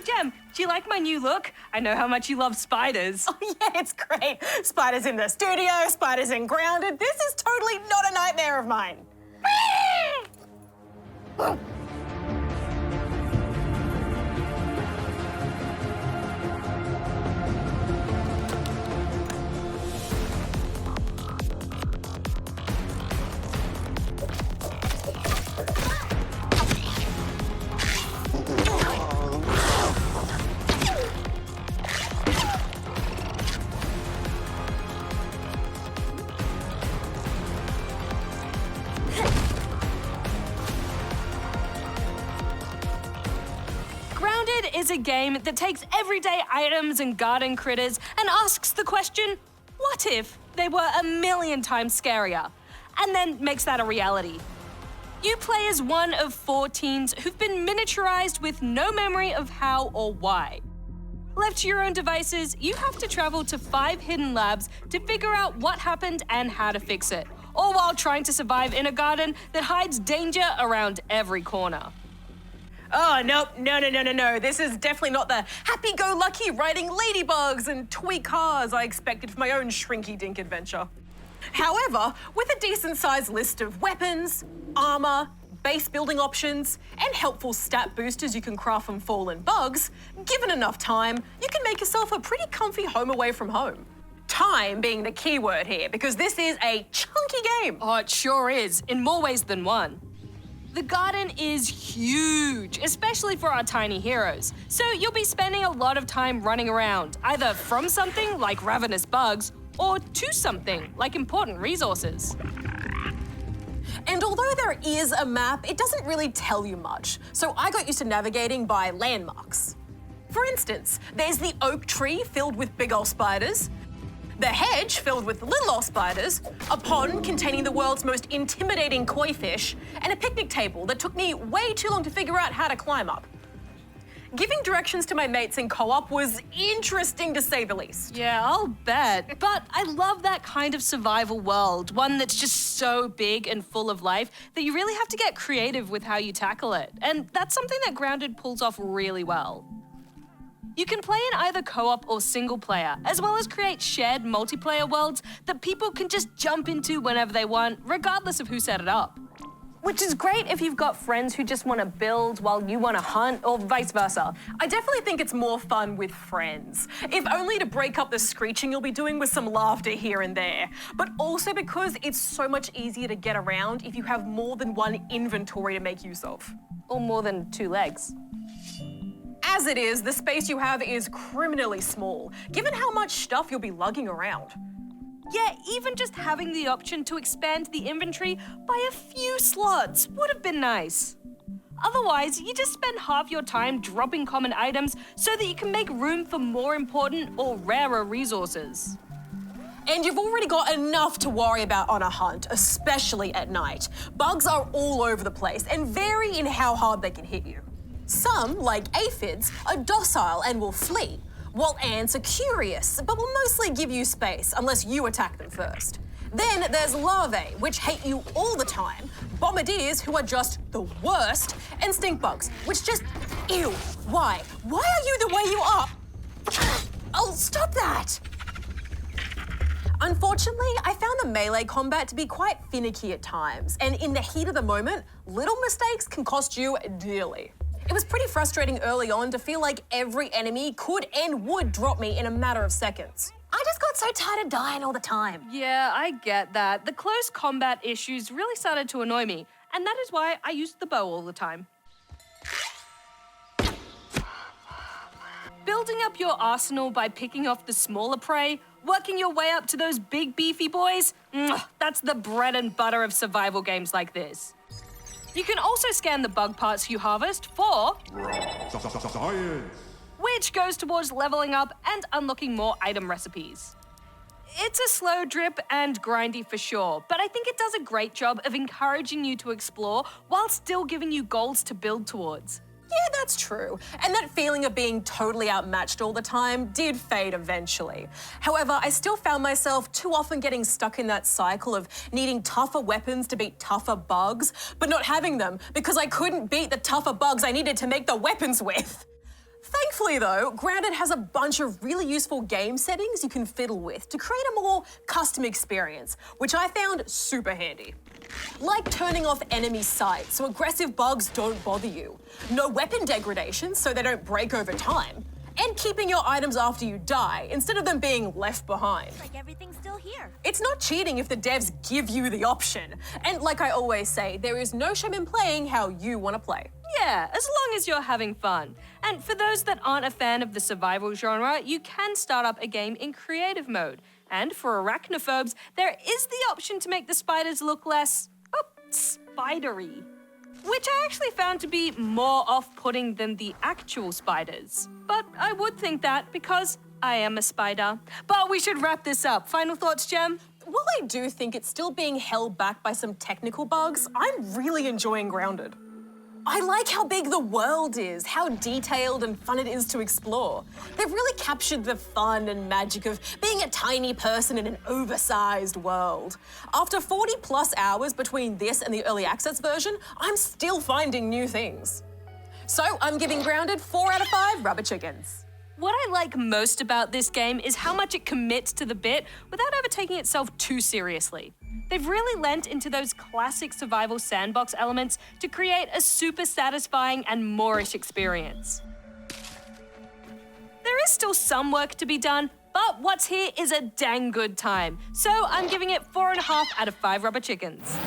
Jem, do you like my new look? I know how much you love spiders. Oh, yeah, it's great. Spiders in the studio, spiders in Grounded. This is totally not a nightmare of mine. Grounded is a game that takes everyday items and garden critters and asks the question, what if they were a million times scarier? And then makes that a reality. You play as one of 4 teens who've been miniaturized with no memory of how or why. Left to your own devices, you have to travel to 5 hidden labs to figure out what happened and how to fix it, all while trying to survive in a garden that hides danger around every corner. Oh, nope, no. This is definitely not the happy-go-lucky riding ladybugs and toy cars I expected for my own shrinky-dink adventure. However, with a decent-sized list of weapons, armor, base building options, and helpful stat boosters you can craft from fallen bugs, given enough time, you can make yourself a pretty comfy home away from home. Time being the key word here, because this is a chunky game. Oh, it sure is, in more ways than one. The garden is huge, especially for our tiny heroes, so you'll be spending a lot of time running around, either from something like ravenous bugs, or to something like important resources. And although there is a map, it doesn't really tell you much, so I got used to navigating by landmarks. For instance, there's the oak tree filled with big ol' spiders, the hedge filled with little ol' spiders, a pond containing the world's most intimidating koi fish, and a picnic table that took me way too long to figure out how to climb up. Giving directions to my mates in co-op was interesting to say the least. Yeah, I'll bet. But I love that kind of survival world, one that's just so big and full of life that you really have to get creative with how you tackle it. And that's something that Grounded pulls off really well. You can play in either co-op or single player, as well as create shared multiplayer worlds that people can just jump into whenever they want, regardless of who set it up. Which is great if you've got friends who just want to build while you want to hunt, or vice versa. I definitely think it's more fun with friends, if only to break up the screeching you'll be doing with some laughter here and there, but also because it's so much easier to get around if you have more than one inventory to make use of. Or more than 2 legs. As it is, the space you have is criminally small, given how much stuff you'll be lugging around. Yeah, even just having the option to expand the inventory by a few slots would have been nice. Otherwise, you just spend half your time dropping common items so that you can make room for more important or rarer resources. And you've already got enough to worry about on a hunt, especially at night. Bugs are all over the place and vary in how hard they can hit you. Some, like aphids, are docile and will flee, while ants are curious, but will mostly give you space unless you attack them first. Then there's larvae, which hate you all the time, bombardiers, who are just the worst, and stink bugs, which just, ew, why? Why are you the way you are? Oh, stop that! Unfortunately, I found the melee combat to be quite finicky at times, and in the heat of the moment, little mistakes can cost you dearly. It was pretty frustrating early on to feel like every enemy could and would drop me in a matter of seconds. I just got so tired of dying all the time. Yeah, I get that. The close combat issues really started to annoy me, and that is why I used the bow all the time. Building up your arsenal by picking off the smaller prey, working your way up to those big beefy boys, that's the bread and butter of survival games like this. You can also scan the bug parts you harvest for Science. which goes towards leveling up and unlocking more item recipes. It's a slow drip and grindy for sure, but I think it does a great job of encouraging you to explore while still giving you goals to build towards. Yeah, that's true. And that feeling of being totally outmatched all the time did fade eventually. However, I still found myself too often getting stuck in that cycle of needing tougher weapons to beat tougher bugs, but not having them because I couldn't beat the tougher bugs I needed to make the weapons with. Thankfully, though, Grounded has a bunch of really useful game settings you can fiddle with to create a more custom experience, which I found super handy. Like turning off enemy sight so aggressive bugs don't bother you, no weapon degradation so they don't break over time, and keeping your items after you die instead of them being left behind. Like everything's still here. It's not cheating if the devs give you the option. And like I always say, there is no shame in playing how you want to play. Yeah, as long as you're having fun. And for those that aren't a fan of the survival genre, you can start up a game in creative mode. And for arachnophobes, there is the option to make the spiders look less, spidery. Which I actually found to be more off-putting than the actual spiders. But I would think that because I am a spider. But we should wrap this up. Final thoughts, Jem? While I do think it's still being held back by some technical bugs, I'm really enjoying Grounded. I like how big the world is, how detailed and fun it is to explore. They've really captured the fun and magic of being a tiny person in an oversized world. After 40 plus hours between this and the early access version, I'm still finding new things. So I'm giving Grounded 4 out of 5 rubber chickens. What I like most about this game is how much it commits to the bit without ever taking itself too seriously. They've really lent into those classic survival sandbox elements to create a super satisfying and moreish experience. There is still some work to be done, but what's here is a dang good time. So I'm giving it 4.5 out of 5 rubber chickens.